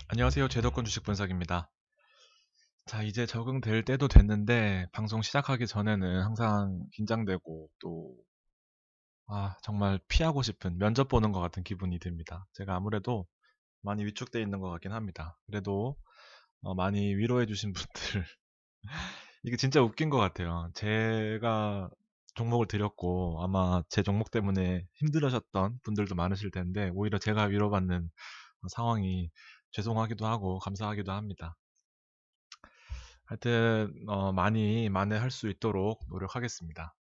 안녕하세요. 제도권 주식 분석입니다. 자, 이제 적응될 때도 됐는데, 방송 시작하기 전에는 항상 긴장되고, 또, 정말 피하고 싶은 면접 보는 것 같은 기분이 듭니다. 제가 아무래도 많이 위축되어 있는 것 같긴 합니다. 그래도, 많이 위로해 주신 분들, 이게 진짜 웃긴 것 같아요. 제가 종목을 드렸고, 아마 제 종목 때문에 힘들으셨던 분들도 많으실 텐데, 오히려 제가 위로받는 상황이 죄송하기도 하고, 감사하기도 합니다. 하여튼 많이 만회할 수 있도록 노력하겠습니다.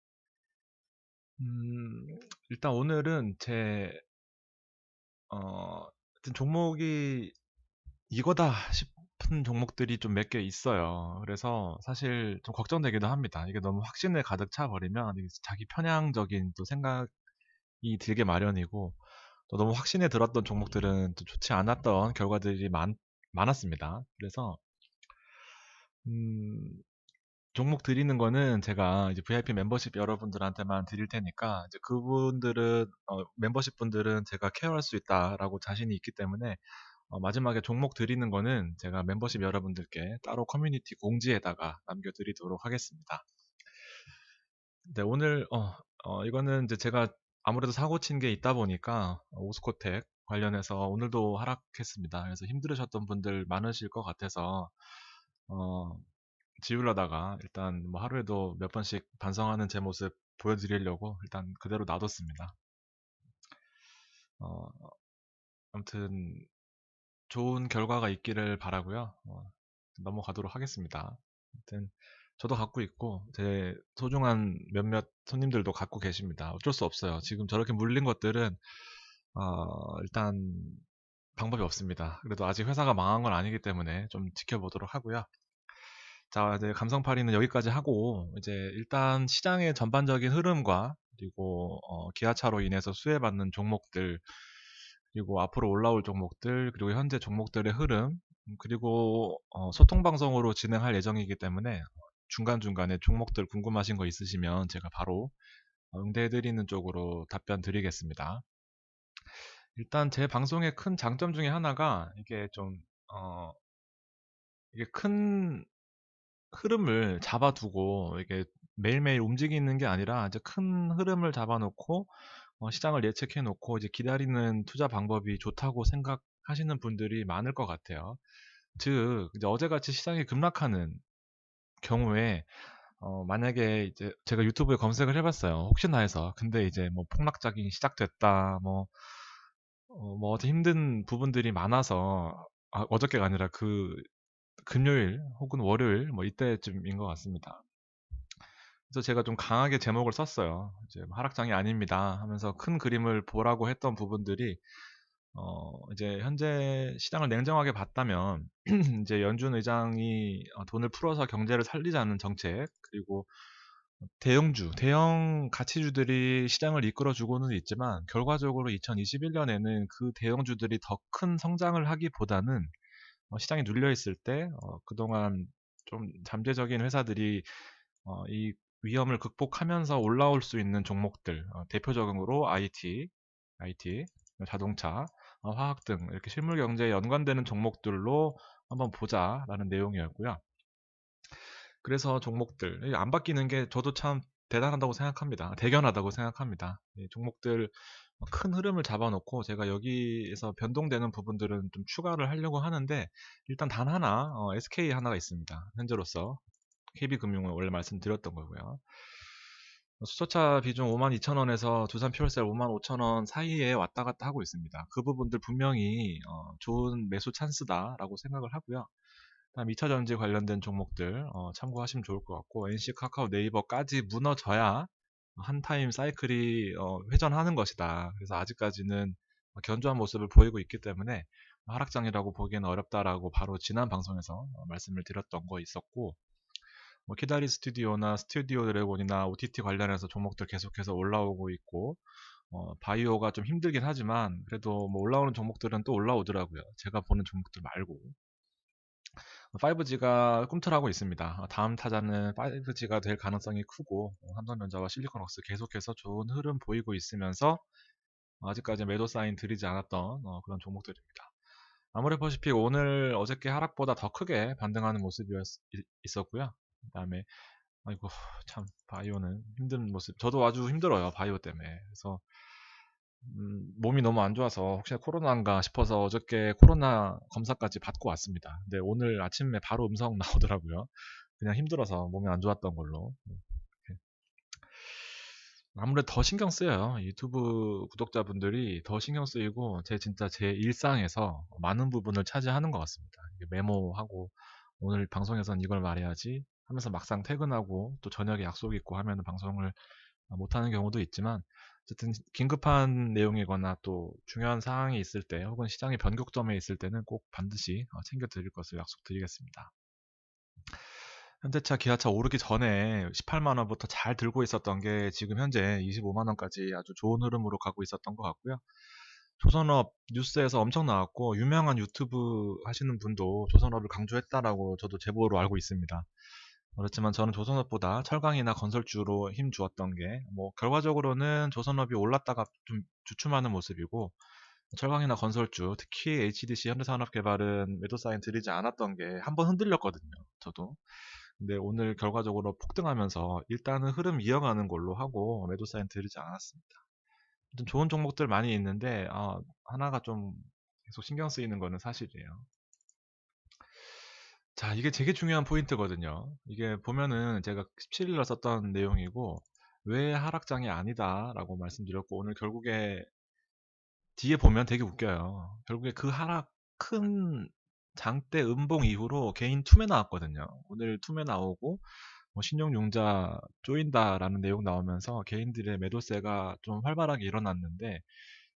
일단 오늘은 제 하여튼 종목이 이거다 싶은 종목들이 좀 몇 개 있어요. 그래서 사실 좀 걱정되기도 합니다. 이게 너무 확신에 가득 차 버리면 이게 자기 편향적인 또 생각이 들게 마련이고, 또 너무 확신에 들었던 종목들은 또 좋지 않았던 결과들이 많았습니다. 그래서 음, 종목 드리는 거는 제가 이제 VIP 멤버십 여러분들한테만 드릴 테니까, 이제 그분들은, 멤버십 분들은 제가 케어할 수 있다라고 자신이 있기 때문에, 마지막에 종목 드리는 거는 제가 멤버십 여러분들께 따로 커뮤니티 공지에다가 남겨드리도록 하겠습니다. 네, 오늘, 이거는 이제 제가 아무래도 사고 친 게 있다 보니까, 오스코텍 관련해서 오늘도 하락했습니다. 그래서 힘들으셨던 분들 많으실 것 같아서, 어, 지우려다가 일단 뭐 하루에도 몇 번씩 반성하는 제 모습 보여드리려고 일단 그대로 놔뒀습니다. 어, 아무튼 좋은 결과가 있기를 바라고요. 넘어가도록 하겠습니다. 아무튼 저도 갖고 있고 제 소중한 몇몇 손님들도 갖고 계십니다. 어쩔 수 없어요. 지금 저렇게 물린 것들은 일단 방법이 없습니다. 그래도 아직 회사가 망한 건 아니기 때문에 좀 지켜보도록 하고요. 자, 이제 감성팔이는 여기까지 하고, 이제 일단 시장의 전반적인 흐름과, 그리고 기아차로 인해서 수혜받는 종목들, 그리고 앞으로 올라올 종목들, 그리고 현재 종목들의 흐름, 그리고 소통 방송으로 진행할 예정이기 때문에 중간중간에 종목들 궁금하신 거 있으시면 제가 바로 응대해드리는 쪽으로 답변 드리겠습니다. 일단 제 방송의 큰 장점 중에 하나가 이게 좀, 어, 이게 큰 흐름을 잡아두고 이게 매일매일 움직이는 게 아니라 이제 큰 흐름을 잡아놓고 시장을 예측해놓고 이제 기다리는 투자 방법이 좋다고 생각하시는 분들이 많을 것 같아요. 즉 이제 어제같이 시장이 급락하는 경우에 만약에 이제 제가 유튜브에 검색을 해봤어요. 혹시나 해서. 근데 이제 뭐 폭락작이 시작됐다. 뭐 어제 힘든 부분들이 많아서 어저께가 아니라 그 금요일 혹은 월요일 뭐 이때쯤인 것 같습니다. 그래서 제가 좀 강하게 제목을 썼어요. 이제 뭐 하락장이 아닙니다 하면서 큰 그림을 보라고 했던 부분들이 이제 현재 시장을 냉정하게 봤다면 이제 연준 의장이 돈을 풀어서 경제를 살리자는 정책, 그리고 대형 가치주들이 시장을 이끌어주고는 있지만 결과적으로 2021년에는 그 대형주들이 더 큰 성장을 하기보다는 시장이 눌려 있을 때 그동안 좀 잠재적인 회사들이 이 위험을 극복하면서 올라올 수 있는 종목들, 대표적으로 IT, 자동차, 화학 등 이렇게 실물 경제에 연관되는 종목들로 한번 보자라는 내용이었고요. 그래서 종목들 안 바뀌는 게 저도 참 대단하다고 생각합니다. 대견하다고 생각합니다. 이 종목들 큰 흐름을 잡아놓고 제가 여기에서 변동되는 부분들은 좀 추가를 하려고 하는데, 일단 단 하나 SK 하나가 있습니다. 현재로서 KB금융을 원래 말씀드렸던 거고요. 수소차 비중 52,000원에서 두산 퓨얼셀 55,000원 사이에 왔다 갔다 하고 있습니다. 그 부분들 분명히 좋은 매수 찬스다라고 생각을 하고요. 다음 2차 전지 관련된 종목들 참고하시면 좋을 것 같고, NC 카카오 네이버까지 무너져야 한 타임 사이클이 회전하는 것이다. 그래서 아직까지는 견조한 모습을 보이고 있기 때문에 하락장이라고 보기에는 어렵다라고 바로 지난 방송에서 말씀을 드렸던 거 있었고, 뭐 키다리 스튜디오나 스튜디오 드래곤이나 OTT 관련해서 종목들 계속해서 올라오고 있고, 바이오가 좀 힘들긴 하지만 그래도 뭐 올라오는 종목들은 또 올라오더라고요. 제가 보는 종목들 말고. 5G가 꿈틀하고 있습니다. 다음 타자는 5G가 될 가능성이 크고, 삼성전자와 실리콘웍스 계속해서 좋은 흐름 보이고 있으면서 아직까지 매도 사인 들이지 않았던 그런 종목들입니다. 아무래 보시피 오늘 어저께 하락보다 더 크게 반등하는 모습이 있었고요. 그다음에 아이고 참 바이오는 힘든 모습. 저도 아주 힘들어요 바이오 때문에. 그래서 몸이 너무 안 좋아서 혹시나 코로나인가 싶어서 어저께 코로나 검사까지 받고 왔습니다. 근데 오늘 아침에 바로 음성 나오더라고요. 그냥 힘들어서 몸이 안 좋았던 걸로. 아무래도 더 신경 쓰여요. 유튜브 구독자분들이 더 신경 쓰이고 진짜 제 일상에서 많은 부분을 차지하는 것 같습니다. 메모하고 오늘 방송에선 이걸 말해야지 하면서 막상 퇴근하고 또 저녁에 약속 있고 하면 방송을 못하는 경우도 있지만 어쨌든 긴급한 내용이거나 또 중요한 사항이 있을 때 혹은 시장의 변곡점에 있을 때는 꼭 반드시 챙겨 드릴 것을 약속드리겠습니다. 현대차, 기아차 오르기 전에 18만 원부터 잘 들고 있었던 게 지금 현재 25만 원까지 아주 좋은 흐름으로 가고 있었던 것 같고요. 조선업 뉴스에서 엄청 나왔고 유명한 유튜브 하시는 분도 조선업을 강조했다라고 저도 제보로 알고 있습니다. 그렇지만 저는 조선업보다 철강이나 건설주로 힘 주었던 게 결과적으로는 조선업이 올랐다가 좀 주춤하는 모습이고 철강이나 건설주, 특히 HDC 현대산업개발은 매도 사인 드리지 않았던 게 한번 흔들렸거든요. 저도. 근데 오늘 결과적으로 폭등하면서 일단은 흐름 이어가는 걸로 하고 매도 사인 드리지 않았습니다. 좀 좋은 종목들 많이 있는데 하나가 좀 계속 신경 쓰이는 거는 사실이에요. 자, 이게 되게 중요한 포인트거든요. 이게 보면은 제가 17일 날 썼던 내용이고 왜 하락장이 아니다라고 말씀드렸고 오늘 결국에 뒤에 보면 되게 웃겨요. 결국에 그 하락 큰 장대 음봉 이후로 개인 투매 나왔거든요. 오늘 투매 나오고 신용융자 쪼인다라는 내용 나오면서 개인들의 매도세가 좀 활발하게 일어났는데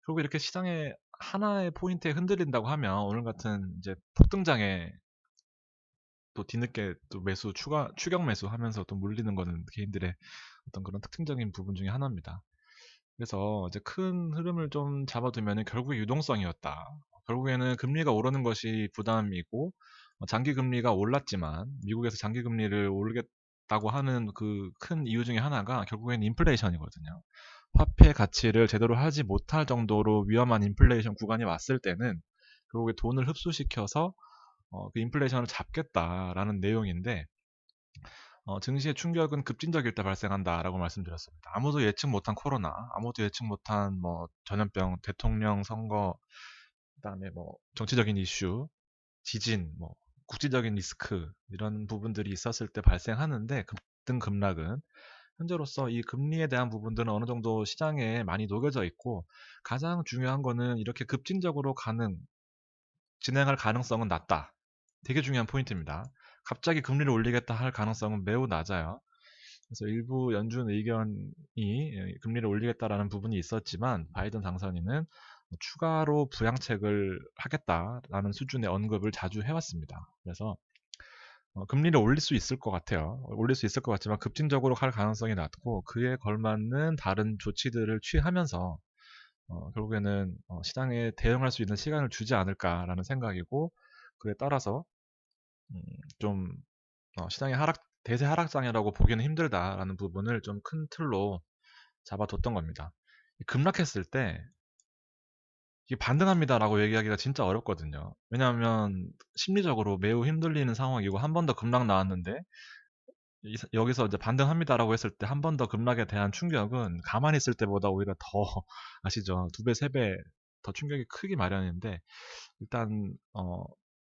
결국 이렇게 시장에 하나의 포인트에 흔들린다고 하면 오늘 같은 이제 폭등장에 또 뒤늦게 또 추격 매수하면서 또 물리는 거는 개인들의 어떤 그런 특징적인 부분 중에 하나입니다. 그래서 이제 큰 흐름을 좀 잡아두면은 결국에 유동성이었다. 결국에는 금리가 오르는 것이 부담이고 장기 금리가 올랐지만 미국에서 장기 금리를 올리겠다고 하는 그 큰 이유 중에 하나가 결국에는 인플레이션이거든요. 화폐 가치를 제대로 하지 못할 정도로 위험한 인플레이션 구간이 왔을 때는 결국에 돈을 흡수시켜서 그 인플레이션을 잡겠다라는 내용인데 증시의 충격은 급진적일 때 발생한다라고 말씀드렸습니다. 아무도 예측 못한 코로나, 아무도 예측 못한 전염병, 대통령 선거, 그다음에 정치적인 이슈, 지진, 국제적인 리스크 이런 부분들이 있었을 때 발생하는데 급등 급락은 현재로서 이 금리에 대한 부분들은 어느 정도 시장에 많이 녹여져 있고 가장 중요한 거는 이렇게 급진적으로 진행할 가능성은 낮다. 되게 중요한 포인트입니다. 갑자기 금리를 올리겠다 할 가능성은 매우 낮아요. 그래서 일부 연준 의견이 금리를 올리겠다라는 부분이 있었지만 바이든 당선인은 추가로 부양책을 하겠다라는 수준의 언급을 자주 해왔습니다. 그래서 금리를 올릴 수 있을 것 같아요. 올릴 수 있을 것 같지만 급진적으로 갈 가능성이 낮고 그에 걸맞는 다른 조치들을 취하면서 결국에는 시장에 대응할 수 있는 시간을 주지 않을까라는 생각이고 그에 따라서 좀 시장의 대세 하락장이라고 보기는 힘들다라는 부분을 좀 큰 틀로 잡아뒀던 겁니다. 급락했을 때 이게 반등합니다라고 얘기하기가 진짜 어렵거든요. 왜냐하면 심리적으로 매우 힘들리는 상황이고 한 번 더 급락 나왔는데 여기서 이제 반등합니다라고 했을 때 한 번 더 급락에 대한 충격은 가만히 있을 때보다 오히려 더 아시죠? 두 배, 세 배 더 충격이 크기 마련인데 일단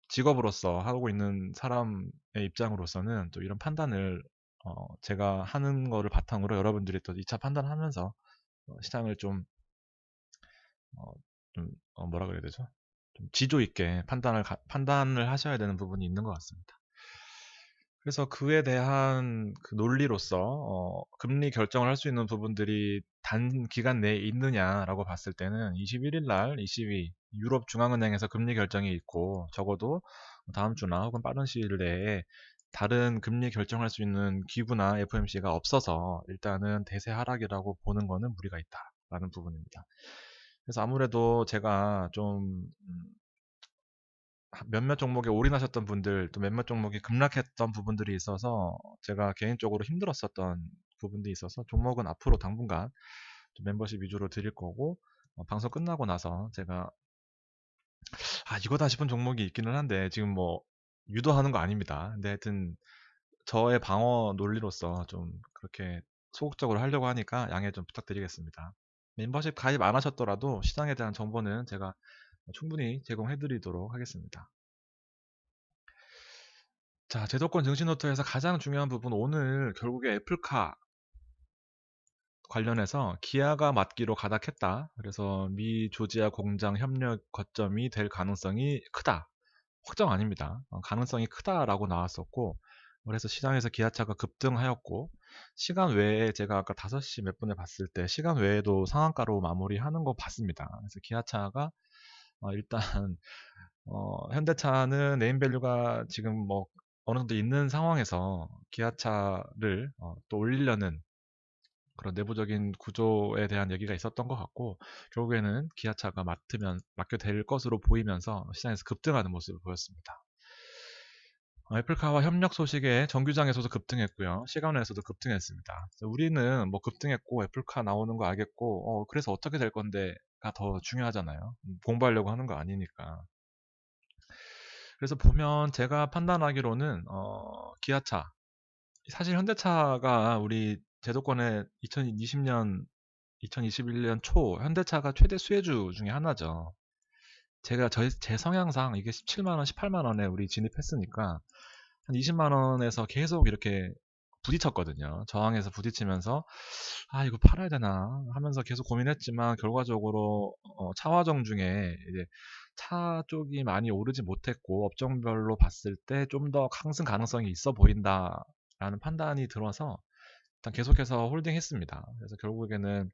직업으로서 하고 있는 사람의 입장으로서는 또 이런 판단을 제가 하는 거를 바탕으로 여러분들이 또 2차 판단하면서 시장을 좀, 어, 뭐라 그래야 되죠? 좀 지조 있게 판단을 하셔야 되는 부분이 있는 것 같습니다. 그래서 그에 대한 그 논리로서 금리 결정을 할 수 있는 부분들이 단기간 내에 있느냐라고 봤을 때는 21일 날 ECB 유럽 중앙은행에서 금리 결정이 있고 적어도 다음 주나 혹은 빠른 시일 내에 다른 금리 결정할 수 있는 기구나 FOMC가 없어서 일단은 대세 하락이라고 보는 거는 무리가 있다라는 부분입니다. 그래서 아무래도 제가 좀 몇몇 종목에 올인하셨던 분들, 또 몇몇 종목이 급락했던 부분들이 있어서 제가 개인적으로 힘들었었던 부분도 있어서 종목은 앞으로 당분간 좀 멤버십 위주로 드릴 거고 방송 끝나고 나서 제가 이거다 싶은 종목이 있기는 한데 지금 뭐 유도하는 거 아닙니다. 근데 하여튼 저의 방어 논리로서 좀 그렇게 소극적으로 하려고 하니까 양해 좀 부탁드리겠습니다. 멤버십 가입 안 하셨더라도 시장에 대한 정보는 제가 충분히 제공해 드리도록 하겠습니다. 자, 제도권 증시 노트에서 가장 중요한 부분 오늘 결국에 애플카 관련해서 기아가 맞기로 가닥했다. 그래서 미 조지아 공장 협력 거점이 될 가능성이 크다. 확정 아닙니다. 가능성이 크다라고 나왔었고, 그래서 시장에서 기아차가 급등하였고, 시간 외에 제가 아까 5시 몇 분에 봤을 때 시간 외에도 상한가로 마무리하는 거 봤습니다. 그래서 기아차가 일단 현대차는 네임밸류가 지금 뭐 어느 정도 있는 상황에서 기아차를 또 올리려는 그런 내부적인 구조에 대한 얘기가 있었던 것 같고 결국에는 기아차가 맡게 될 것으로 보이면서 시장에서 급등하는 모습을 보였습니다. 애플카와 협력 소식에 정규장에서도 급등했고요. 시간에서도 급등했습니다. 우리는 뭐 급등했고 애플카 나오는 거 알겠고 그래서 어떻게 될 건데가 더 중요하잖아요. 공부하려고 하는 거 아니니까. 그래서 보면 제가 판단하기로는 기아차 사실 현대차가 우리 제도권에 2020년 2021년 초 현대차가 최대 수혜주 중에 하나죠. 제 성향상 이게 17만 원, 18만 원에 우리 진입했으니까 한 20만 원에서 계속 이렇게 부딪혔거든요. 저항해서 부딪히면서 이거 팔아야 되나 하면서 계속 고민했지만 결과적으로 차화정 중에 이제 차 쪽이 많이 오르지 못했고 업종별로 봤을 때 좀 더 상승 가능성이 있어 보인다라는 판단이 들어서 일단 계속해서 홀딩했습니다. 그래서 결국에는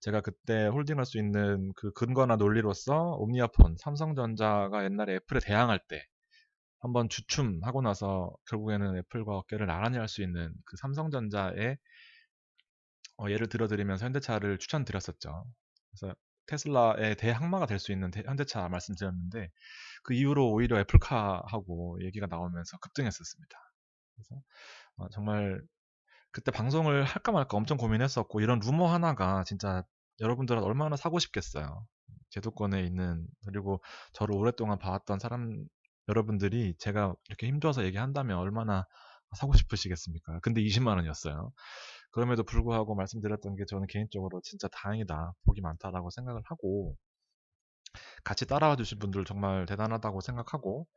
제가 그때 홀딩할 수 있는 그 근거나 논리로서 옴니아폰, 삼성전자가 옛날에 애플에 대항할 때 한번 주춤하고 나서 결국에는 애플과 어깨를 나란히 할 수 있는 그 삼성전자의 예를 들어드리면서 현대차를 추천드렸었죠. 그래서 테슬라의 대항마가 될 수 있는 현대차 말씀드렸는데 그 이후로 오히려 애플카하고 얘기가 나오면서 급등했었습니다. 그래서 정말 그때 방송을 할까 말까 엄청 고민했었고 이런 루머 하나가 진짜 여러분들은 얼마나 사고 싶겠어요. 제도권에 있는 그리고 저를 오랫동안 봐왔던 사람 여러분들이 제가 이렇게 힘줘서 얘기한다면 얼마나 사고 싶으시겠습니까? 근데 20만 원이었어요. 그럼에도 불구하고 말씀드렸던 게 저는 개인적으로 진짜 다행이다, 복이 많다라고 생각을 하고 같이 따라와 주신 분들 정말 대단하다고 생각하고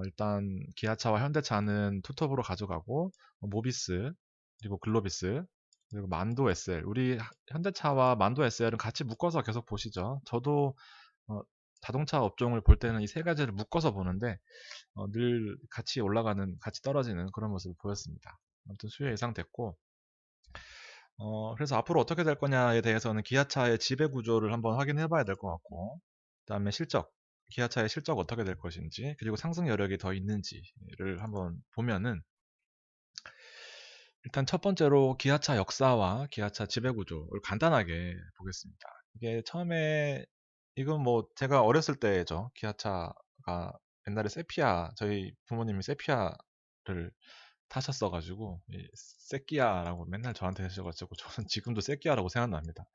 일단 기아차와 현대차는 투톱으로 가져가고 모비스 그리고 글로비스 그리고 만도 SL 우리 현대차와 만도 SL은 같이 묶어서 계속 보시죠. 저도 어, 자동차 업종을 볼 때는 이 세 가지를 묶어서 보는데 늘 같이 올라가는 같이 떨어지는 그런 모습을 보였습니다. 아무튼 수요 예상됐고 그래서 앞으로 어떻게 될 거냐에 대해서는 기아차의 지배 구조를 한번 확인해 봐야 될 것 같고, 그다음에 기아차의 실적 어떻게 될 것인지, 그리고 상승 여력이 더 있는지를 한번 보면은, 일단 첫 번째로 기아차 역사와 기아차 지배 구조를 간단하게 보겠습니다. 이게 처음에, 이건 뭐 제가 어렸을 때죠. 기아차가 옛날에 저희 부모님이 세피아를 타셨어가지고 세끼야라고 맨날 저한테 하셔가지고 저는 지금도 세끼야라고 생각납니다.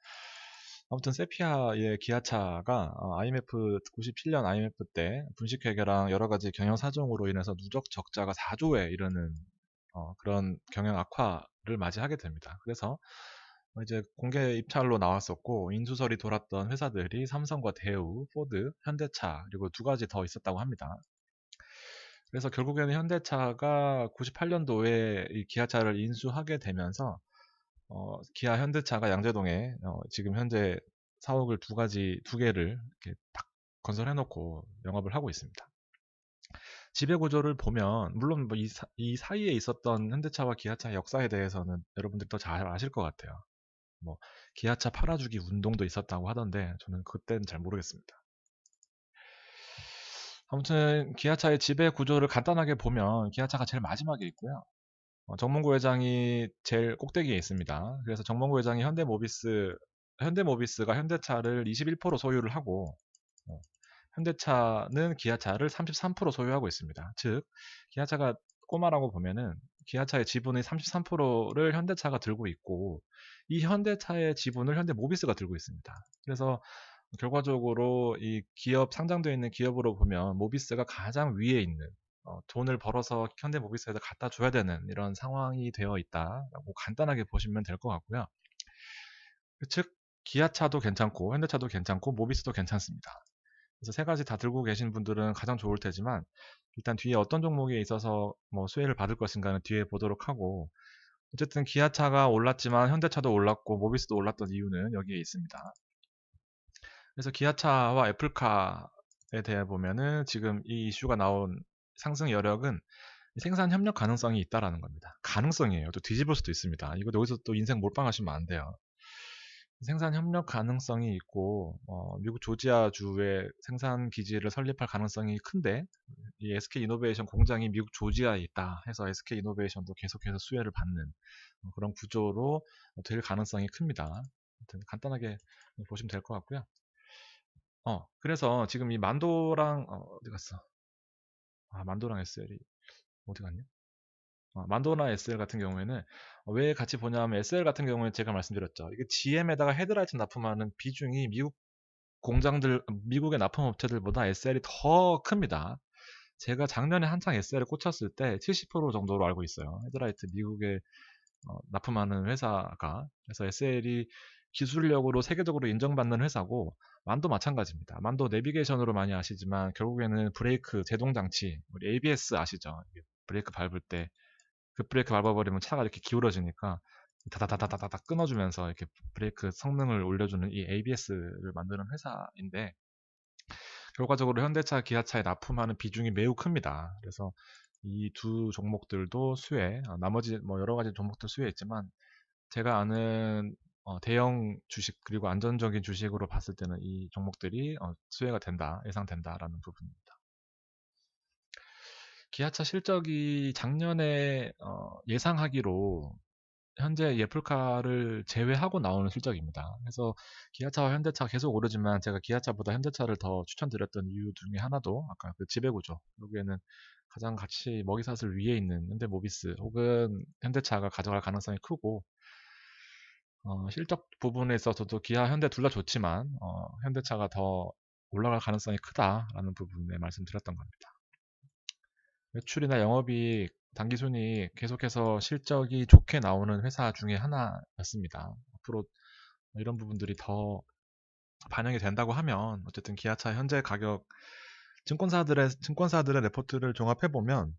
아무튼 세피아의 기아차가 IMF 97년 IMF 때 분식회계랑 여러 가지 경영 사정으로 인해서 누적 적자가 4조에 이르는 그런 경영 악화를 맞이하게 됩니다. 그래서 이제 공개 입찰로 나왔었고 인수설이 돌았던 회사들이 삼성과 대우, 포드, 현대차 그리고 두 가지 더 있었다고 합니다. 그래서 결국에는 현대차가 98년도에 이 기아차를 인수하게 되면서 기아 현대차가 양재동에 지금 현재 사옥을 두 개를 이렇게 딱 건설해놓고 영업을 하고 있습니다. 지배 구조를 보면 물론 뭐 이 사이에 있었던 현대차와 기아차 역사에 대해서는 여러분들 더 잘 아실 것 같아요. 뭐 기아차 팔아주기 운동도 있었다고 하던데 저는 그때는 잘 모르겠습니다. 아무튼 기아차의 지배 구조를 간단하게 보면 기아차가 제일 마지막에 있고요. 정몽구 회장이 제일 꼭대기에 있습니다. 그래서 정몽구 회장이 현대모비스가 현대차를 21% 소유를 하고 어, 현대차는 기아차를 33% 소유하고 있습니다. 즉 기아차가 꼬마라고 보면은 기아차의 지분의 33%를 현대차가 들고 있고 이 현대차의 지분을 현대모비스가 들고 있습니다. 그래서 결과적으로 이 기업 상장되어 있는 기업으로 보면 모비스가 가장 위에 있는 돈을 벌어서 현대모비스에다 갖다 줘야 되는 이런 상황이 되어 있다라고 간단하게 보시면 될 것 같고요. 즉 기아차도 괜찮고 현대차도 괜찮고 모비스도 괜찮습니다. 그래서 세 가지 다 들고 계신 분들은 가장 좋을 테지만 일단 뒤에 어떤 종목에 있어서 뭐 수혜를 받을 것인가는 뒤에 보도록 하고 어쨌든 기아차가 올랐지만 현대차도 올랐고 모비스도 올랐던 이유는 여기에 있습니다. 그래서 기아차와 애플카에 대해 보면은 지금 이 이슈가 나온 상승 여력은 생산 협력 가능성이 있다라는 겁니다. 가능성이에요. 또 뒤집을 수도 있습니다. 이거 여기서 또 인생 몰빵하시면 안 돼요. 생산 협력 가능성이 있고 미국 조지아주에 생산 기지를 설립할 가능성이 큰데 이 SK 이노베이션 공장이 미국 조지아에 있다 해서 SK 이노베이션도 계속해서 수혜를 받는 그런 구조로 될 가능성이 큽니다. 아무튼 간단하게 보시면 될 것 같고요. 그래서 지금 이 만도랑 어디 갔어? 만도랑 SL이 어디 갔냐? 만도나 SL 같은 경우에는 왜 같이 보냐면 SL 같은 경우에 제가 말씀드렸죠. 이게 GM에다가 헤드라이트 납품하는 비중이 미국 공장들, 미국의 납품업체들보다 SL이 더 큽니다. 제가 작년에 한창 SL을 꽂혔을 때 70% 정도로 알고 있어요. 헤드라이트 미국에 납품하는 회사가. 그래서 SL이 기술력으로 세계적으로 인정받는 회사고 만도 마찬가지입니다. 만도 내비게이션으로 많이 아시지만 결국에는 브레이크 제동 장치, 우리 ABS 아시죠? 브레이크 밟을 때 급브레이크 밟아버리면 차가 이렇게 기울어지니까 다다다다다다 끊어주면서 이렇게 브레이크 성능을 올려주는 이 ABS를 만드는 회사인데 결과적으로 현대차, 기아차에 납품하는 비중이 매우 큽니다. 그래서 이 두 종목들도 수혜, 나머지 뭐 여러 가지 종목들 수혜했지만 제가 아는 대형 주식 그리고 안전적인 주식으로 봤을 때는 이 종목들이 수혜가 된다, 예상된다라는 부분입니다. 기아차 실적이 작년에 예상하기로 현재 예풀카를 제외하고 나오는 실적입니다. 그래서 기아차와 현대차 계속 오르지만 제가 기아차보다 현대차를 더 추천드렸던 이유 중에 하나도 아까 그 지배구조 여기에는 가장 같이 먹이사슬 위에 있는 현대모비스 혹은 현대차가 가져갈 가능성이 크고 실적 부분에 있어서도 기아, 현대 둘 다 좋지만 현대차가 더 올라갈 가능성이 크다라는 부분에 말씀드렸던 겁니다. 매출이나 영업이익, 당기순이익 계속해서 실적이 좋게 나오는 회사 중에 하나였습니다. 앞으로 이런 부분들이 더 반영이 된다고 하면 어쨌든 기아차 현재 가격 증권사들의 레포트를 종합해 보면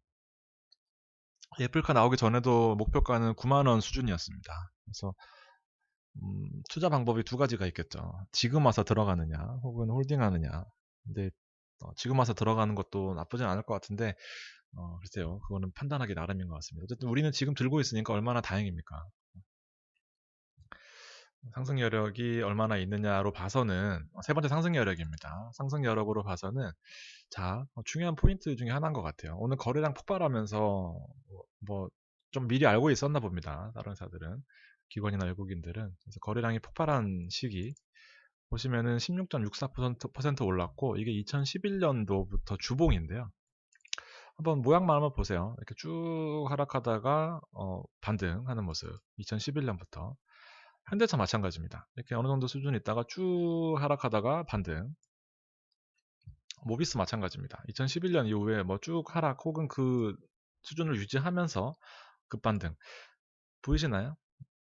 애플카 나오기 전에도 목표가는 9만 원 수준이었습니다. 그래서 투자 방법이 두 가지가 있겠죠. 지금 와서 들어가느냐, 혹은 홀딩하느냐. 근데 지금 와서 들어가는 것도 나쁘진 않을 것 같은데 글쎄요. 그거는 판단하기 나름인 것 같습니다. 어쨌든 우리는 지금 들고 있으니까 얼마나 다행입니까? 상승 여력이 얼마나 있느냐로 봐서는 세 번째 상승 여력입니다. 상승 여력으로 봐서는 자, 중요한 포인트 중에 하나인 것 같아요. 오늘 거래량 폭발하면서 뭐 좀 미리 알고 있었나 봅니다. 다른 회사들은 기관이나 외국인들은 그래서 거래량이 폭발한 시기 보시면은 16.64% 올랐고 이게 2011년도부터 주봉인데요. 한번 모양만 한번 보세요. 이렇게 쭉 하락하다가 반등하는 모습. 2011년부터 현대차 마찬가지입니다. 이렇게 어느 정도 수준 있다가 쭉 하락하다가 반등. 모비스 마찬가지입니다. 2011년 이후에 뭐 쭉 하락 혹은 그 수준을 유지하면서 급반등. 보이시나요?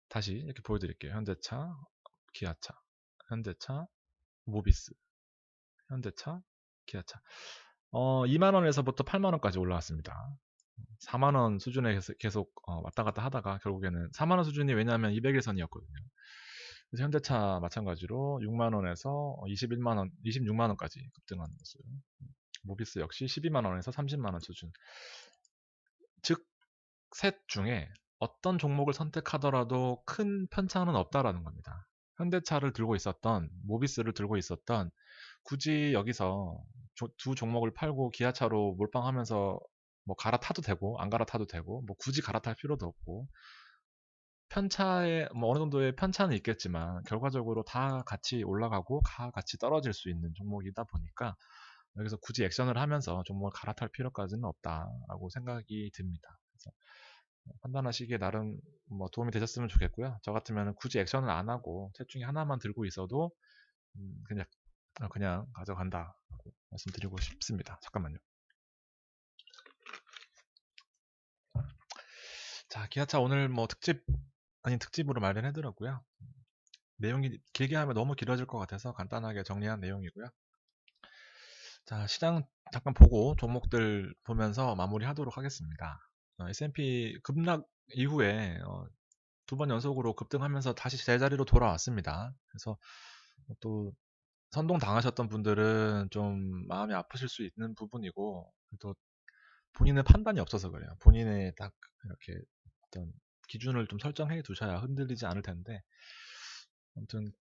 다시 이렇게 보여드릴게요. 현대차, 기아차, 현대차, 모비스, 현대차, 기아차. 2만 원에서부터 8만 원까지 올라왔습니다. 4만 원 수준에 계속 왔다 갔다 하다가 결국에는 4만 원 수준이 왜냐하면 200일선이었거든요. 그래서 현대차 마찬가지로 6만 원에서 21만 원, 26만 원까지 급등하는 모습. 모비스 역시 12만 원에서 30만 원 수준. 즉, 셋 중에 어떤 종목을 선택하더라도 큰 편차는 없다라는 겁니다. 현대차를 들고 있었던, 모비스를 들고 있었던, 굳이 여기서 두 종목을 팔고 기아차로 몰빵하면서 뭐 갈아타도 되고 안 갈아타도 되고 뭐 굳이 갈아탈 필요도 없고 편차에 뭐 어느 정도의 편차는 있겠지만 결과적으로 다 같이 올라가고 다 같이 떨어질 수 있는 종목이다 보니까 여기서 굳이 액션을 하면서 종목을 갈아탈 필요까지는 없다라고 생각이 듭니다. 그래서 판단하시기에 나름 뭐 도움이 되셨으면 좋겠고요. 저 같으면 굳이 액션을 안 하고 셋 중에 하나만 들고 있어도 그냥 그냥 가져간다 라고 말씀드리고 싶습니다. 잠깐만요. 자, 기아차 오늘 뭐 특집 아닌 특집으로 마련해더라고요. 내용이 길게 하면 너무 길어질 것 같아서 간단하게 정리한 내용이고요. 자, 시장 잠깐 보고 종목들 보면서 마무리하도록 하겠습니다. S&P 급락 이후에 두 번 연속으로 급등하면서 다시 제자리로 돌아왔습니다. 그래서 또 선동 당하셨던 분들은 좀 마음이 아프실 수 있는 부분이고, 또 본인의 판단이 없어서 그래요. 본인의 딱 이렇게 어떤 기준을 좀 설정해 두셔야 흔들리지 않을 텐데, 아무튼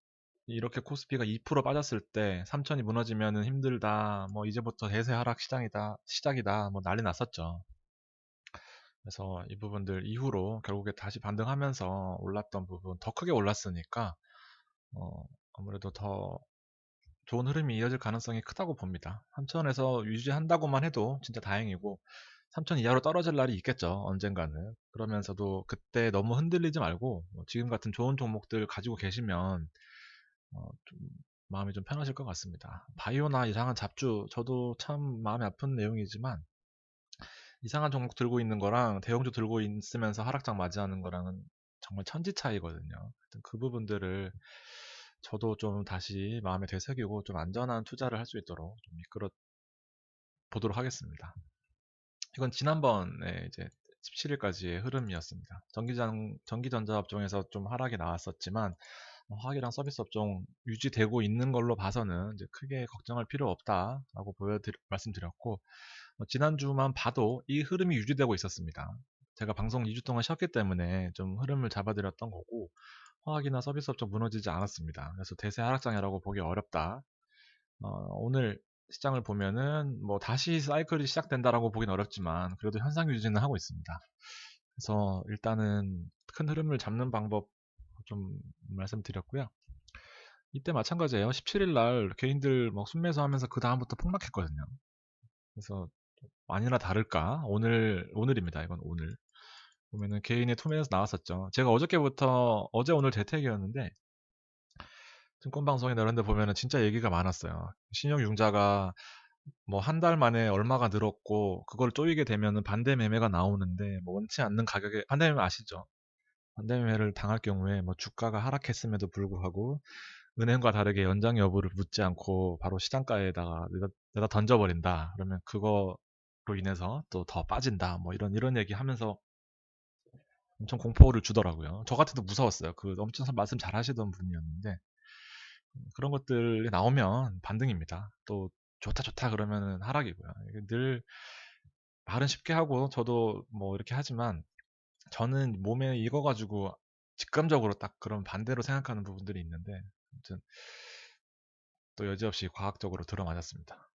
이렇게 코스피가 2% 빠졌을 때 3천이 무너지면 힘들다, 뭐 이제부터 대세 하락 시작이다, 뭐 난리 났었죠. 그래서 이 부분들 이후로 결국에 다시 반등하면서 올랐던 부분 더 크게 올랐으니까 아무래도 더 좋은 흐름이 이어질 가능성이 크다고 봅니다. 3천에서 유지한다고만 해도 진짜 다행이고 3천 이하로 떨어질 날이 있겠죠. 언젠가는. 그러면서도 그때 너무 흔들리지 말고 지금 같은 좋은 종목들 가지고 계시면 좀 마음이 좀 편하실 것 같습니다. 바이오나 이상한 잡주 저도 참 마음이 아픈 내용이지만 이상한 종목 들고 있는 거랑 대형주 들고 있으면서 하락장 맞이하는 거랑은 정말 천지 차이거든요. 하여튼 그 부분들을 저도 좀 다시 마음에 되새기고 좀 안전한 투자를 할 수 있도록 좀 이끌어 보도록 하겠습니다. 이건 지난번에 이제 17일까지의 흐름이었습니다. 전기전자 업종에서 좀 하락이 나왔었지만 화학이랑 서비스 업종 유지되고 있는 걸로 봐서는 이제 크게 걱정할 필요 없다라고 말씀드렸고 지난주만 봐도 이 흐름이 유지되고 있었습니다. 제가 방송 2주 동안 쉬었기 때문에 좀 흐름을 잡아드렸던 거고 화학이나 서비스 업종 무너지지 않았습니다. 그래서 대세 하락장이라고 보기 어렵다. 오늘 시장을 보면은 뭐 다시 사이클이 시작된다라고 보긴 어렵지만 그래도 현상 유지는 하고 있습니다. 그래서 일단은 큰 흐름을 잡는 방법 좀 말씀드렸고요. 이때 마찬가지예요. 17일 날 개인들 막 순매수 하면서 그 다음부터 폭락했거든요. 그래서 아니나 다를까 오늘입니다. 이건 오늘 보면은 개인의 투매에서 나왔었죠. 제가 어저께부터 어제 오늘 재택이었는데 증권방송이나 이런 데 보면은 진짜 얘기가 많았어요. 신용융자가 뭐 한 달 만에 얼마가 늘었고 그걸 쪼이게 되면은 반대 매매가 나오는데 뭐 원치 않는 가격에 반대 매매 아시죠? 반대 매매를 당할 경우에 뭐 주가가 하락했음에도 불구하고 은행과 다르게 연장 여부를 묻지 않고 바로 시장가에다가 내다 던져버린다. 그러면 그거로 인해서 또 더 빠진다. 뭐 이런 얘기 하면서 엄청 공포를 주더라고요. 저 같아도 무서웠어요. 그 엄청 말씀 잘 하시던 분이었는데 그런 것들이 나오면 반등입니다. 또 좋다 좋다 그러면은 하락이고요. 이게 늘 말은 쉽게 하고 저도 뭐 이렇게 하지만 저는 몸에 익어가지고 직감적으로 딱 그런 반대로 생각하는 부분들이 있는데 아무튼 또 여지없이 과학적으로 들어맞았습니다.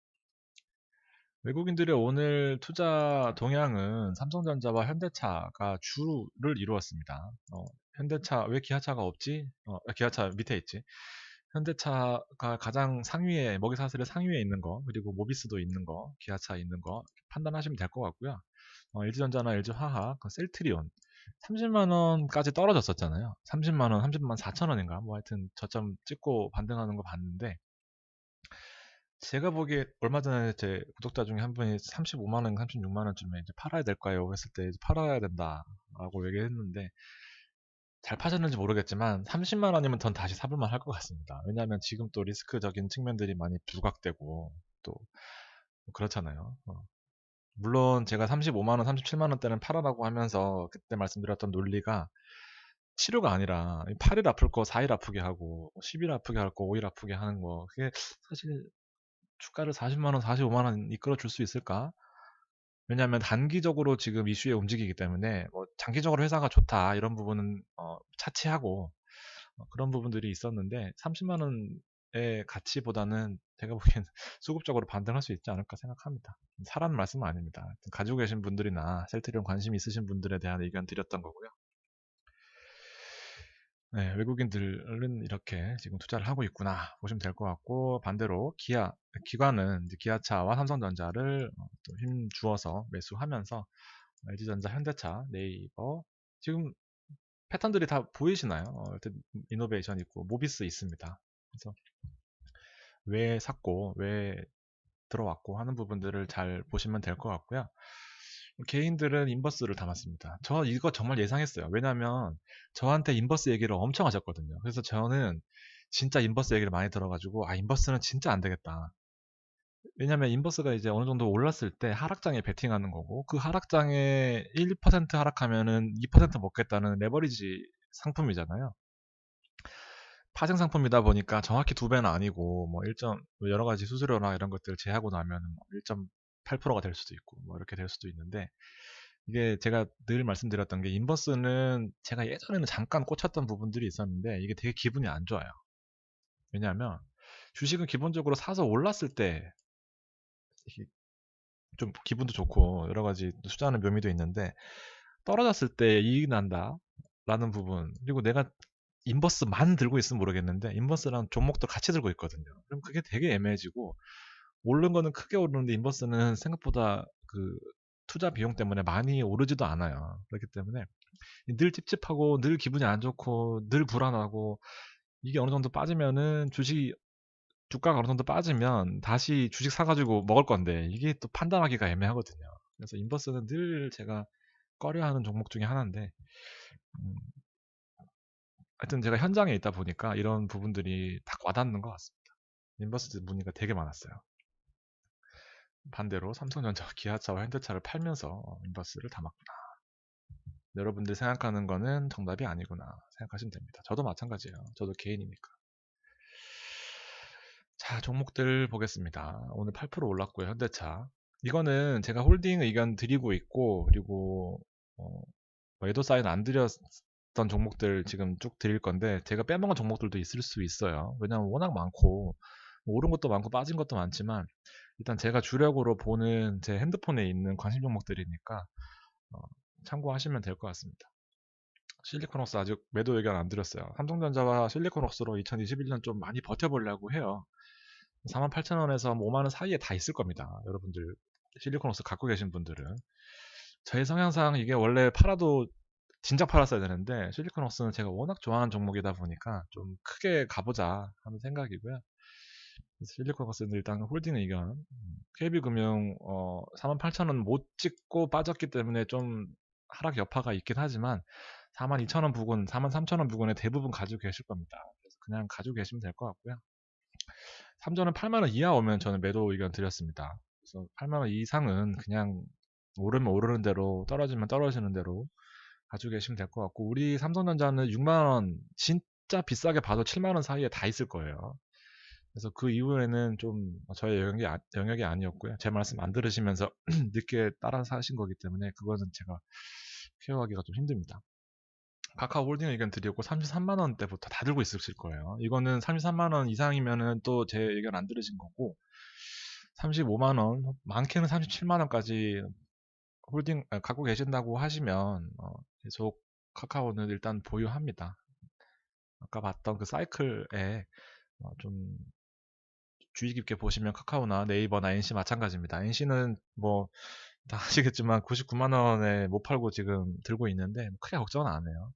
외국인들의 오늘 투자 동향은 삼성전자와 현대차가 주를 이루었습니다. 현대차 왜 기아차가 없지? 기아차 밑에 있지. 현대차가 가장 상위에 먹이 사슬의 상위에 있는 거 그리고 모비스도 있는 거 기아차 있는 거 판단하시면 될 것 같고요. LG전자나 LG화학, 셀트리온 30만 원까지 떨어졌었잖아요. 30만 원, 30만 4천 원인가 뭐 하여튼 저점 찍고 반등하는 거 봤는데 제가 보기에 얼마 전에 제 구독자 중에 한 분이 35만 원, 36만 원쯤에 이제 팔아야 될까요? 했을 때 이제 팔아야 된다라고 얘기했는데 잘 파셨는지 모르겠지만 30만 원이면 전 다시 사볼만 할 것 같습니다. 왜냐하면 지금 또 리스크적인 측면들이 많이 부각되고 또 그렇잖아요. 물론 제가 35만 원, 37만 원대는 팔아라고 하면서 그때 말씀드렸던 논리가 치료가 아니라 8일 아플 거 4일 아프게 하고 10일 아프게 할 거 5일 아프게 하는 거 그게 사실 주가를 40만 원, 45만 원 이끌어 줄 수 있을까? 왜냐하면 단기적으로 지금 이슈에 움직이기 때문에 뭐 장기적으로 회사가 좋다 이런 부분은 차치하고 그런 부분들이 있었는데 30만 원의 가치보다는 제가 보기엔 수급적으로 반등할 수 있지 않을까 생각합니다. 사라는 말씀은 아닙니다. 가지고 계신 분들이나 셀트리온 관심 있으신 분들에 대한 의견 드렸던 거고요. 네, 외국인들은 이렇게 지금 투자를 하고 있구나 보시면 될 것 같고 반대로 기관은 이제 기아차와 삼성전자를 또힘 주어서 매수하면서 LG전자, 현대차, 네이버 지금 패턴들이 다 보이시나요? 이노베이션 있고 모비스 있습니다. 그래서 왜 샀고 왜 들어왔고 하는 부분들을 잘 보시면 될 것 같고요. 개인들은 인버스를 담았습니다. 저 이거 정말 예상했어요. 왜냐면 저한테 인버스 얘기를 엄청 하셨거든요. 그래서 저는 진짜 인버스 얘기를 많이 들어가지고 아 인버스는 진짜 안 되겠다. 왜냐면 인버스가 이제 어느 정도 올랐을 때 하락장에 베팅하는 거고 그 하락장에 1% 하락하면은 2% 먹겠다는 레버리지 상품이잖아요. 파생 상품이다 보니까 정확히 두 배는 아니고 뭐 여러 가지 수수료나 이런 것들을 제하고 나면 1.8%가 될 수도 있고 뭐 이렇게 될 수도 있는데 이게 제가 늘 말씀드렸던 게 인버스는 제가 예전에는 잠깐 꽂혔던 부분들이 있었는데 이게 되게 기분이 안 좋아요. 왜냐하면 주식은 기본적으로 사서 올랐을 때 좀 기분도 좋고 여러 가지 투자하는 묘미도 있는데 떨어졌을 때 이익 난다 라는 부분 그리고 내가 인버스만 들고 있으면 모르겠는데 인버스랑 종목도 같이 들고 있거든요. 그럼 그게 되게 애매해지고 오른 거는 크게 오르는데 인버스는 생각보다 그 투자 비용 때문에 많이 오르지도 않아요. 그렇기 때문에 늘 찝찝하고 늘 기분이 안 좋고 늘 불안하고 이게 어느 정도 빠지면은 주가가 어느 정도 빠지면 다시 주식 사가지고 먹을 건데 이게 또 판단하기가 애매하거든요. 그래서 인버스는 늘 제가 꺼려하는 종목 중에 하나인데 음, 하여튼 제가 현장에 있다 보니까 이런 부분들이 딱 와닿는 것 같습니다. 인버스 문의가 되게 많았어요. 반대로 삼성전자, 기아차와 현대차를 팔면서 인버스를 담았구나. 여러분들 생각하는 거는 정답이 아니구나 생각하시면 됩니다. 저도 마찬가지예요. 저도 개인이니까. 자, 종목들 보겠습니다. 오늘 8% 올랐고요, 현대차. 이거는 제가 홀딩 의견 드리고 있고, 그리고 어, 매도 사인 안 드렸던 종목들 지금 쭉 드릴 건데, 제가 빼먹은 종목들도 있을 수 있어요. 왜냐면 워낙 많고, 뭐 오른 것도 많고 빠진 것도 많지만, 일단 제가 주력으로 보는 제 핸드폰에 있는 관심 종목들이니까, 어, 참고하시면 될 것 같습니다. 실리콘웍스 아직 매도 의견 안 드렸어요. 삼성전자와 실리콘웍스로 2021년 좀 많이 버텨보려고 해요. 48,000원에서 5만원 사이에 다 있을 겁니다. 여러분들 실리콘웍스 갖고 계신 분들은 저의 성향상 이게 원래 팔아도 진작 팔았어야 되는데 실리콘웍스는 제가 워낙 좋아하는 종목이다 보니까 좀 크게 가보자 하는 생각이고요. 실리콘웍스는 일단 홀딩 의견 KB금융 48,000원 못 찍고 빠졌기 때문에 좀 하락 여파가 있긴 하지만 42,000원 부근, 43,000원 부근에 대부분 가지고 계실 겁니다. 그래서 그냥 가지고 계시면 될 것 같고요. 삼전은 8만원 이하 오면 저는 매도 의견 드렸습니다. 그래서 8만원 이상은 그냥 오르면 오르는 대로 떨어지면 떨어지는 대로 가지고 계시면 될 것 같고 우리 삼성전자는 6만원 진짜 비싸게 봐도 7만원 사이에 다 있을 거예요. 그래서 그 이후에는 좀 저의 영역이 아니었고요. 제 말씀 안 들으시면서 늦게 따라 사신 거기 때문에 그거는 제가 케어하기가 좀 힘듭니다. 카카오 홀딩 의견 드리고 33만 원대부터 다 들고 있으실 거예요. 이거는 33만 원 이상이면은 또 제 의견 안 들으신 거고 35만 원, 많게는 37만 원까지 갖고 계신다고 하시면 계속 카카오는 일단 보유합니다. 아까 봤던 그 사이클에 좀 주의 깊게 보시면 카카오나 네이버나 NC 마찬가지입니다. NC는 뭐 다 아시겠지만 99만 원에 못 팔고 지금 들고 있는데 크게 걱정은 안 해요.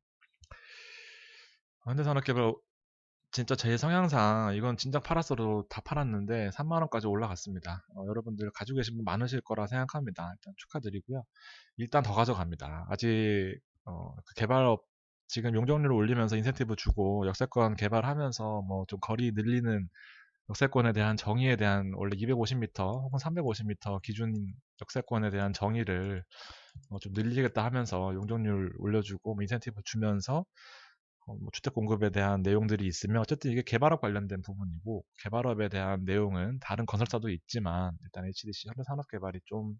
현대산업개발 진짜 제 성향상 이건 진작 팔았어도 다 팔았는데 3만 원까지 올라갔습니다. 여러분들 가지고 계신 분 많으실 거라 생각합니다. 일단 축하드리고요. 일단 더 가져갑니다. 아직 그 개발업 지금 용적률을 올리면서 인센티브 주고 역세권 개발하면서 뭐 좀 거리 늘리는 역세권에 대한 정의에 대한 원래 250m 혹은 350m 기준 역세권에 대한 정의를 좀 늘리겠다 하면서 용적률 올려주고 뭐 인센티브 주면서 뭐 주택 공급에 대한 내용들이 있으면 어쨌든 이게 개발업 관련된 부분이고 개발업에 대한 내용은 다른 건설사도 있지만 일단 HDC 현대산업개발이 좀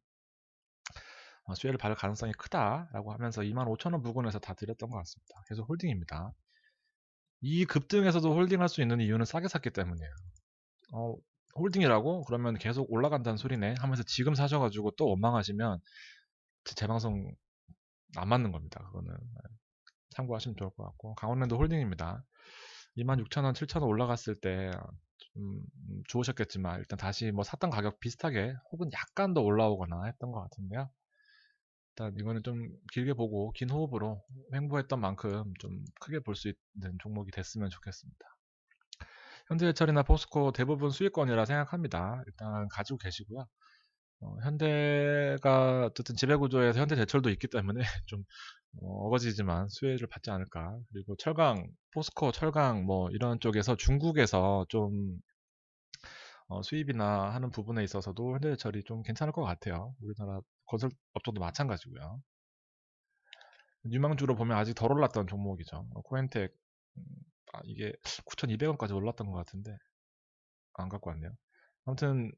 수혜를 받을 가능성이 크다라고 하면서 25,000원 부근에서 다 드렸던 것 같습니다. 계속 홀딩입니다. 이 급등에서도 홀딩할 수 있는 이유는 싸게 샀기 때문이에요. 홀딩이라고? 그러면 계속 올라간다는 소리네 하면서 지금 사셔가지고 또 원망하시면 제 방송 안 맞는 겁니다. 그거는 참고하시면 좋을 것 같고 강원랜드 홀딩입니다. 26,000원, 7,000원 올라갔을 때 좀 좋으셨겠지만 일단 다시 뭐 샀던 가격 비슷하게 혹은 약간 더 올라오거나 했던 것 같은데요. 일단 이거는 좀 길게 보고 긴 호흡으로 횡보했던 만큼 좀 크게 볼 수 있는 종목이 됐으면 좋겠습니다. 현대해철이나 포스코 대부분 수익권이라 생각합니다. 일단 가지고 계시고요. 현대가 어쨌든 지배구조에서 현대제철도 있기 때문에 좀 어거지지만 수혜를 받지 않을까. 그리고 철강, 포스코, 철강 뭐 이런 쪽에서 중국에서 좀 수입이나 하는 부분에 있어서도 현대제철이 좀 괜찮을 것 같아요. 우리나라 건설 업종도 마찬가지고요. 유망주로 보면 아직 덜 올랐던 종목이죠. 코엔텍 이게 9,200원까지 올랐던 것 같은데 안 갖고 왔네요. 아무튼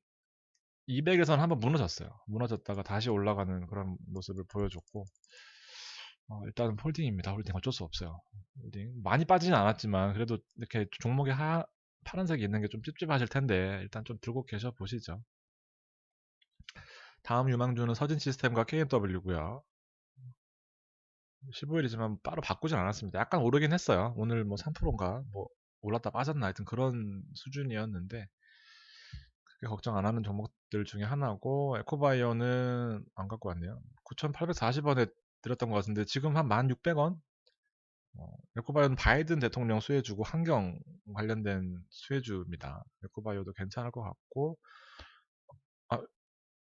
200에서는 한번 무너졌어요. 무너졌다가 다시 올라가는 그런 모습을 보여줬고 일단은 홀딩입니다. 홀딩 어쩔 수 없어요. 홀딩 많이 빠지진 않았지만 그래도 이렇게 종목에 파란색이 있는 게 좀 찝찝하실 텐데 일단 좀 들고 계셔 보시죠. 다음 유망주는 서진 시스템과 KMW고요. 15일이지만 따로 바꾸진 않았습니다. 약간 오르긴 했어요. 오늘 뭐 3%인가 뭐 올랐다 빠졌나 하여튼 그런 수준이었는데 크게 걱정 안 하는 종목들 중에 하나고 에코바이오는 안 갖고 왔네요. 9,840원에 들었던 것 같은데 지금 한 1,600원? 에코바이오는 바이든 대통령 수혜주고 환경 관련된 수혜주입니다. 에코바이오도 괜찮을 것 같고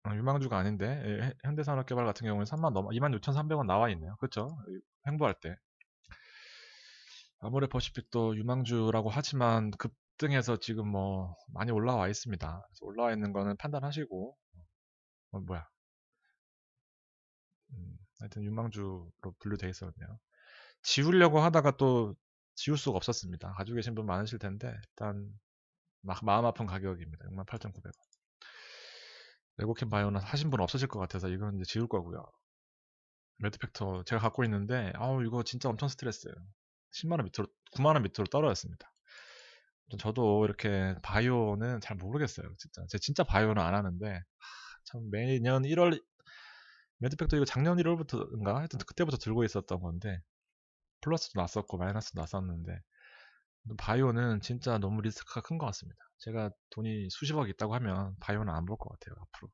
아, 유망주가 아닌데 현대산업개발 같은 경우는 26,300원 나와 있네요. 그렇죠? 횡보할 때 아모레퍼시픽도 유망주라고 하지만 급등해서 지금 뭐 많이 올라와 있습니다. 그래서 올라와 있는 거는 판단하시고 뭐야 하여튼 유망주로 분류되어 있었네요. 지우려고 하다가 또 지울 수가 없었습니다. 가지고 계신 분 많으실 텐데 일단 마음 아픈 가격입니다. 68,900원. 레고캠 바이오는 하신 분 없으실 것 같아서 이건 이제 지울 거고요. 매드팩터 제가 갖고 있는데 이거 진짜 엄청 스트레스예요. 10만원 밑으로 9만원 밑으로 떨어졌습니다. 저도 이렇게 바이오는 잘 모르겠어요. 진짜 제가 진짜 바이오는 안 하는데 참 매년 1월 매드팩터 이거 작년 1월부터인가 하여튼 그때부터 들고 있었던 건데 플러스도 났었고 마이너스도 났었는데 바이오는 진짜 너무 리스크가 큰 것 같습니다. 제가 돈이 수십억 있다고 하면 바이오는 안 볼 것 같아요. 앞으로.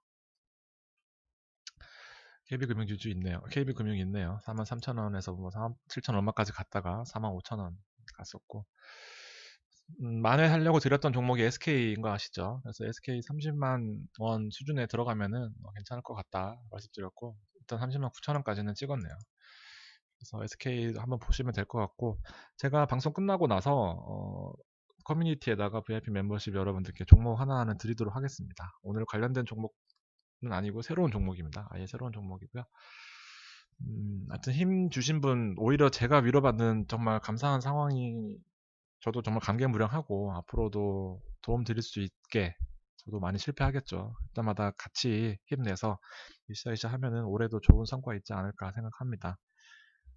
KB금융주주 있네요. KB금융 있네요. 43,000원에서 뭐 7,000 얼마까지 갔다가 45,000원 갔었고 만회 하려고 드렸던 종목이 SK인 거 아시죠? 그래서 SK 30만 원 수준에 들어가면은 괜찮을 것 같다 말씀드렸고 일단 30만 9천원까지는 찍었네요. 그래서 SK도 한번 보시면 될 것 같고 제가 방송 끝나고 나서 커뮤니티에다가 VIP 멤버십 여러분들께 종목 하나하나 드리도록 하겠습니다. 오늘 관련된 종목은 아니고 새로운 종목입니다. 아예 새로운 종목이고요. 하여튼 힘 주신 분 오히려 제가 위로받는 정말 감사한 상황이 저도 정말 감개무량하고 앞으로도 도움 드릴 수 있게 저도 많이 실패하겠죠. 그때마다 같이 힘내서 으쌰으쌰 하면은 올해도 좋은 성과 있지 않을까 생각합니다.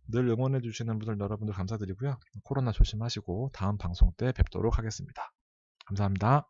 늘 응원해주시는 분들 여러분들 감사드리고요. 코로나 조심하시고 다음 방송 때 뵙도록 하겠습니다. 감사합니다.